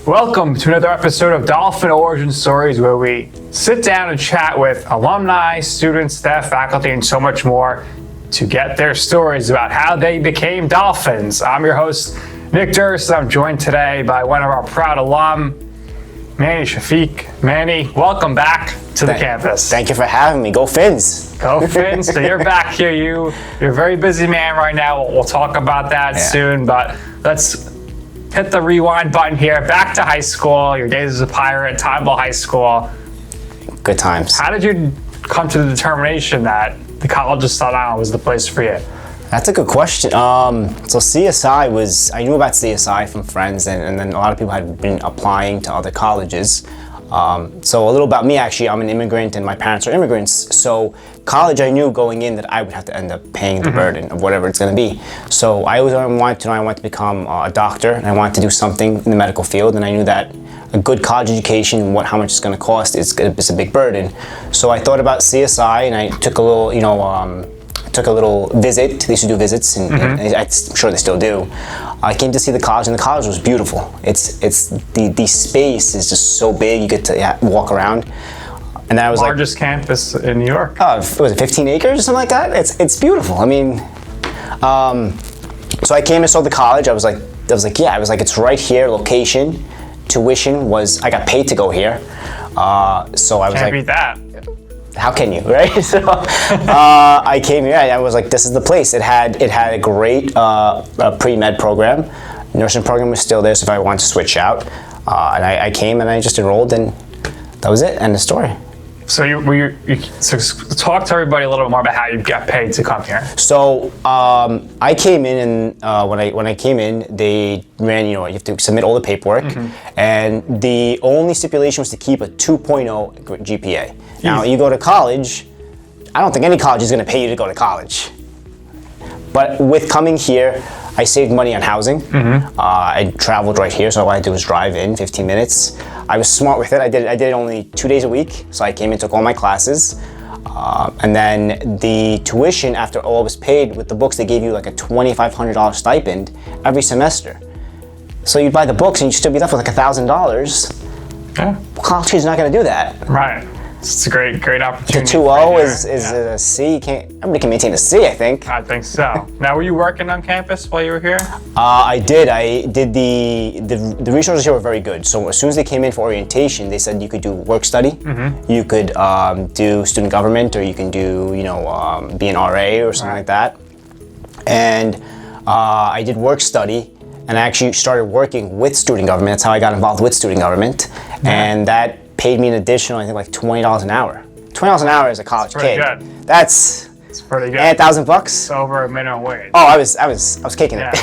Welcome to another episode of Dolphin Origin Stories, where we sit down and chat with alumni, students, staff, faculty, and so much more to get their stories about how they became Dolphins. I'm your host, Nick Durst, and I'm joined today by one of our proud alum, Emanoil Shafik. Manny, welcome back to the campus. Thank you for having me. Go Fins. Go Fins. So you're back here. You're a very busy man right now. We'll talk about that soon, but let's hit the rewind button here. Back to high school, your days as a pirate, Tideville High School. Good times. How did you come to the determination that the College of Staten Island was the place for you? That's a good question. So CSI was, I knew about CSI from friends, and then a lot of people had been applying to other colleges. So a little about me, actually, I'm an immigrant and my parents are immigrants. So college, I knew going in that I would have to end up paying the burden of whatever it's going to be. So I always wanted to know, I wanted to become a doctor, and I wanted to do something in the medical field, and I knew that a good college education, how much it's going to cost, is a big burden. So I thought about CSI, and I took a little visit. They used to do visits, and I'm sure they still do. I came to see the college, and the college was beautiful. It's the space is just so big. You get to walk around, and I was largest campus in New York. Was it 15 acres or something like that? It's beautiful. I mean, so I came and saw the college. I was like, it's right here. Location, tuition was. I got paid to go here. So I was Can't beat that. How can you, right? So I came here, and I was like, this is the place. It had a great pre-med program. Nursing program was still there, so if I wanted to switch out. And I came and I just enrolled, and that was it, end of story. So so talk to everybody a little bit more about how you got paid to come here. So I came in, and when I came in, they ran, you have to submit all the paperwork, and the only stipulation was to keep a 2.0 GPA. Now, you go to college, I don't think any college is going to pay you to go to college. But with coming here, I saved money on housing. I traveled right here, so all I had to do was drive in 15 minutes. I was smart with it. I did it only 2 days a week, so I came and took all my classes. And then the tuition, after all was paid with the books, they gave you like a $2,500 stipend every semester. So you'd buy the books and you'd still be left with like $1,000. Yeah. College is not going to do that. Right. It's a great opportunity. The 2.0 is a C. Everybody can maintain a C, I think. I think so. Now, were you working on campus while you were here? I did. I did the resources here were very good. So as soon as they came in for orientation, they said you could do work study, you could do student government, or you can do be an RA or something like that. And I did work study, and I actually started working with student government. That's how I got involved with student government, and that paid me an additional, I think, like $20 an hour. $20 an hour as a college kid. Good. That's pretty good. And $1,000. It's over minimum wage. Oh, I was kicking it.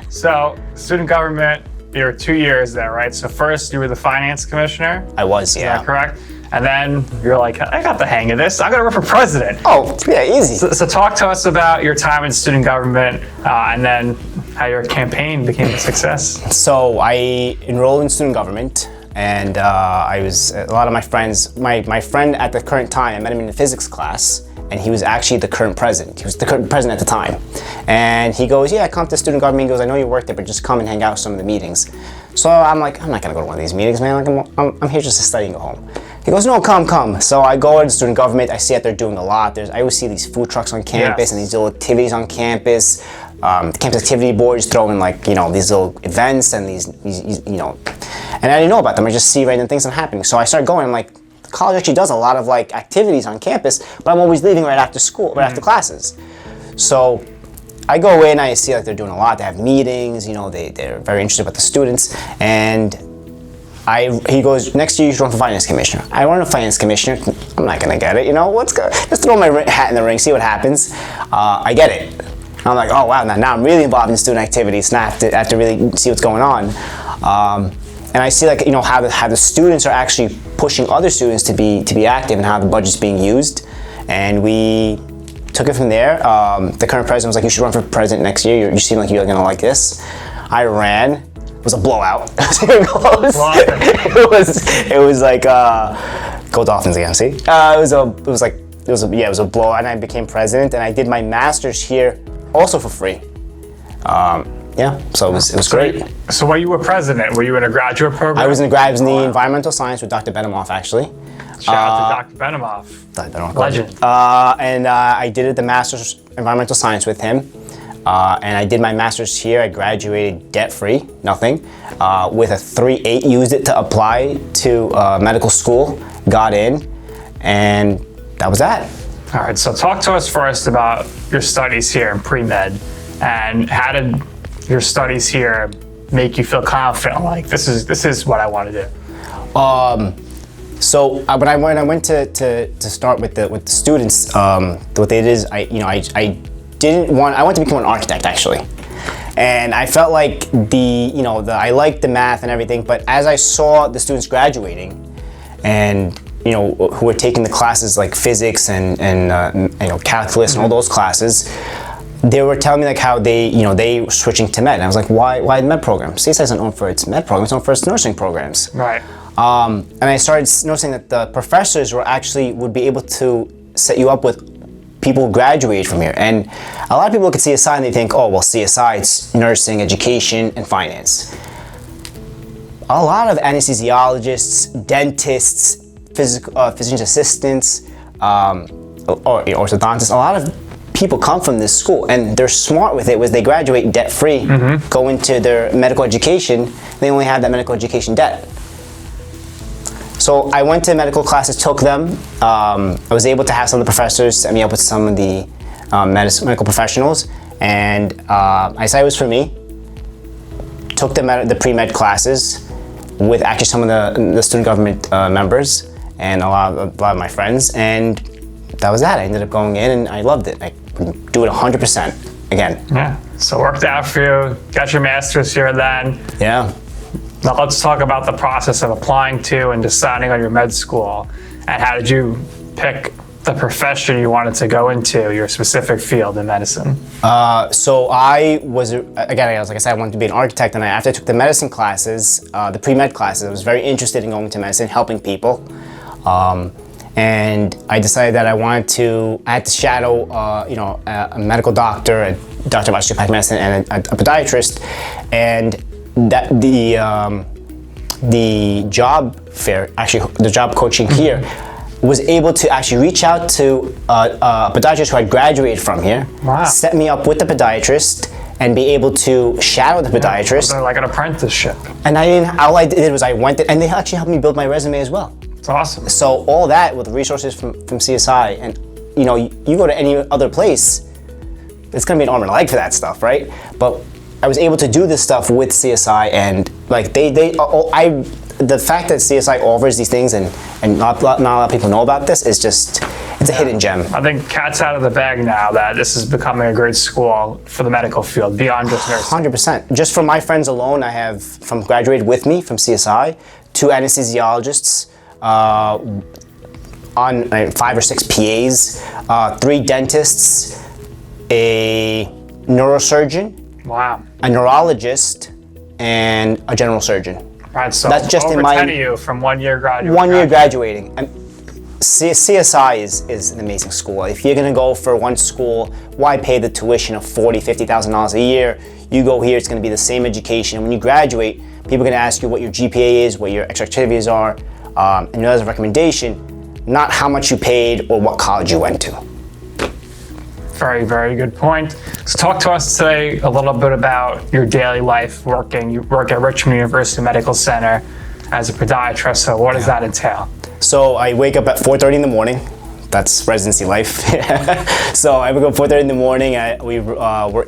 So, student government, you were 2 years there, right? So first, you were the finance commissioner. I was, yeah. Is that correct? And then you're like, I got the hang of this. I'm gonna run for president. Oh, yeah, easy. So talk to us about your time in student government, and then how your campaign became a success. So I enrolled in student government. And I was, a lot of my friends, my friend at the current time, I met him in the physics class, and he was actually the current president. He was the current president at the time. And he goes, yeah, come to student government. He goes, I know you work there, but just come and hang out with some of the meetings. So I'm like, I'm not gonna go to one of these meetings, man. Like, I'm here just to study and go home. He goes, no, come. So I go to student government. I see that they're doing a lot. I always see these food trucks on campus and these little activities on campus. The campus activity boards throwing these little events and these and I didn't know about them. I just see random things that are happening. So I started going. I'm like, the college actually does a lot of activities on campus, but I'm always leaving right after school, right after classes. So I go in, I see they're doing a lot. They have meetings. They're very interested with the students. And he goes, next year you should run for finance commissioner. I run for finance commissioner. I'm not gonna get it. Let's go. Just throw my hat in the ring, see what happens. I get it. I'm like, oh wow, now I'm really involved in student activities. Now I have to really see what's going on. And I see how the students are actually pushing other students to be active, and how the budget's being used. And we took it from there. The current president was like, you should run for president next year. You seem like you're gonna like this. I ran. It was a blowout. It was like go Dolphins again. See, it was a blowout, and I became president. And I did my master's here also for free. yeah, so it was great. So when you were president, were you in a graduate program? I was in the environmental science with Dr. Benemoff, actually. Shout out to Dr. Benemoff. Legend. And I did the master's environmental science with him. And I did my master's here. I graduated debt-free, nothing, with a 3.8. Used it to apply to medical school, got in, and that was that. All right, so talk to us first about your studies here in pre-med, and how did your studies here make you feel confident? Like this is what I want to do. So when I went to start with the students, what they did is I wanted to become an architect actually, and I felt like I liked the math and everything, but as I saw the students graduating, and who were taking the classes like physics and calculus and all those classes, they were telling me like how they were switching to med, and I was like, why med program? CSI isn't known for its med program; it's known for its nursing programs. Right. And I started noticing that the professors would be able to set you up with people who graduated from here. And a lot of people look at CSI and they think, oh, well, CSI, it's nursing, education, and finance. A lot of anesthesiologists, dentists, physician assistants, or orthodontists, a lot of people come from this school, and they're smart with it. Was they graduate debt-free, go into their medical education, they only have that medical education debt. So I went to medical classes, took them. I was able to have some of the professors set me up with some of the medical professionals, and I decided it was for me. Took the pre-med classes with actually some of the student government members and a lot of my friends, and that was that. I ended up going in and I loved it. I do it 100% again. Yeah, so worked out for you, got your master's here then. Yeah. Now let's talk about the process of applying to and deciding on your med school, and how did you pick the profession you wanted to go into, your specific field in medicine? So I was, again, like I said, I wanted to be an architect, and after I took the medicine classes, the pre-med classes, I was very interested in going to medicine, helping people. And I decided that I had to shadow, a medical doctor, a doctor of osteopathic medicine, and a podiatrist, and that the job fair, actually the job coaching here, was able to actually reach out to a podiatrist who had graduated from here, set me up with the podiatrist, and be able to shadow the podiatrist. Like an apprenticeship. And all I did was I went there, and they actually helped me build my resume as well. It's awesome. So all that with resources from CSI, and you go to any other place, it's gonna be an arm and a leg for that stuff, right? But I was able to do this stuff with CSI, and like the fact that CSI offers these things and not a lot of people know about this is just, it's a hidden gem. I think cat's out of the bag now that this is becoming a great school for the medical field beyond just nursing. 100%. Just from my friends alone, I have graduated with me from CSI, 2 anesthesiologists, on 5 or 6 PAs, 3 dentists, a neurosurgeon, wow, a neurologist, and a general surgeon. Right, so that's just over in 10 of you from 1 year graduating. 1 year graduating. CSI is an amazing school. If you're gonna go for one school, why pay the tuition of $40,000, $50,000 a year? You go here, it's gonna be the same education. When you graduate, people are gonna ask you what your GPA is, what your extra activities are, and as a recommendation, not how much you paid or what college you went to. Very, very good point. So talk to us today a little bit about your daily life working. You work at Richmond University Medical Center as a podiatrist, so what does that entail? So I wake up at 4:30 in the morning. That's residency life. So I wake up 4:30 in the morning. We're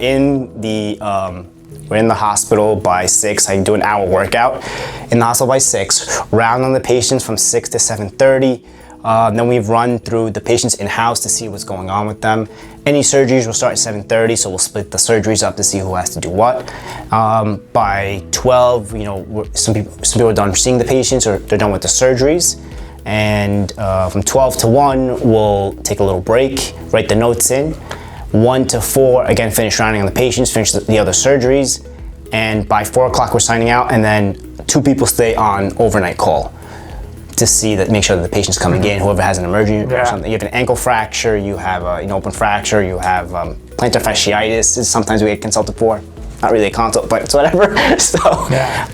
in the hospital by 6. I do an hour workout in the hospital by 6. Round on the patients from 6 to 7:30. Then we run through the patients in-house to see what's going on with them. Any surgeries will start at 7:30, so we'll split the surgeries up to see who has to do what. By 12, some people are done seeing the patients or they're done with the surgeries. And from 12 to 1, we'll take a little break, write the notes in. 1 to 4, again, finish rounding on the patients, finish the other surgeries. And by 4 o'clock, we're signing out, and then 2 people stay on overnight call to make sure that the patient's coming in, whoever has an emergency or something. You have an ankle fracture, you have an open fracture, you have plantar fasciitis is sometimes we get consulted for. not really a consult, but it's whatever. So, Yeah.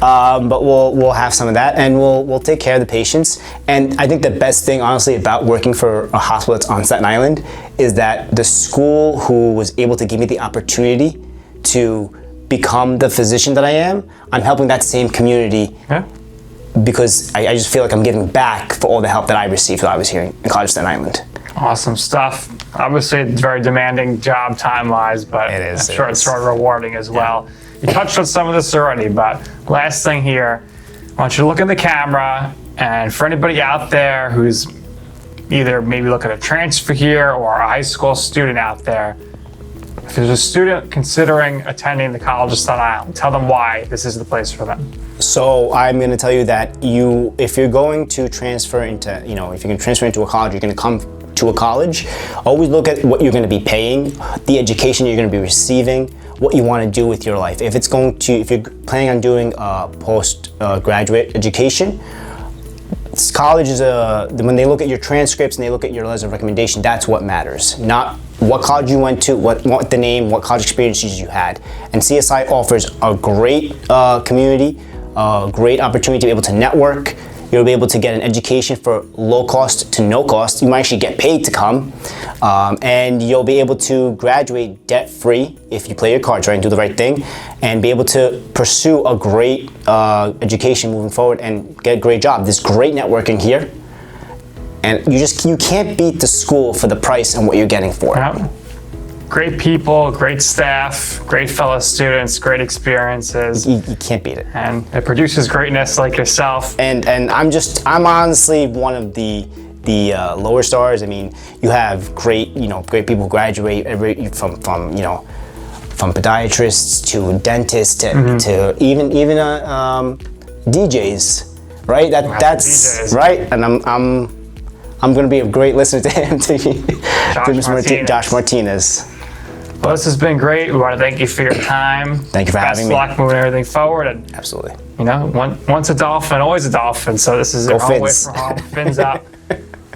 but we'll have some of that, and we'll take care of the patients. And I think the best thing, honestly, about working for a hospital that's on Staten Island is that the school who was able to give me the opportunity to become the physician that I am, I'm helping that same community. Yeah. Because I just feel like I'm giving back for all the help that I received while I was here in College of Staten Island. Awesome stuff. Obviously, it's a very demanding job time-wise, but It is, I'm sure it it's is. sort of rewarding as well. You touched on some of this already, but last thing here, I want you to look in the camera, and for anybody out there who's either maybe looking to transfer here or a high school student out there, if there's a student considering attending the College of Staten Island, tell them why this is the place for them. So I'm going to tell you that if you're going to transfer into, if you're going to transfer into a college, you're going to come to a college, always look at what you're going to be paying, the education you're going to be receiving, what you want to do with your life. If you're planning on doing a postgraduate education, college is when they look at your transcripts and they look at your letters of recommendation, that's what matters. Not what college you went to, what the name, what college experiences you had. And CSI offers a great community, a great opportunity to be able to network. You'll be able to get an education for low cost to no cost. You might actually get paid to come. And you'll be able to graduate debt-free if you play your cards right and do the right thing, and be able to pursue a great education moving forward and get a great job. There's great networking here. And you can't beat the school for the price and what you're getting for it. Yep. Great people, great staff, great fellow students, great experiences. You can't beat it. And it produces greatness like yourself. And I'm honestly one of the lower stars. I mean, you have great people who graduate from podiatrists to dentists to even DJs, right? That's DJs. right. And I'm going to be a great listener to him, to Mr. Josh Martinez. Well, this has been great. We want to thank you for your time. Thank you for having me. Best luck moving everything forward. And, Absolutely. once a Dolphin, always a Dolphin. So this is your home away Fins. from home. Fins up.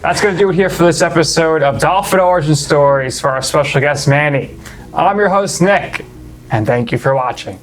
That's going to do it here for this episode of Dolphin Origin Stories for our special guest, Manny. I'm your host, Nick, and thank you for watching.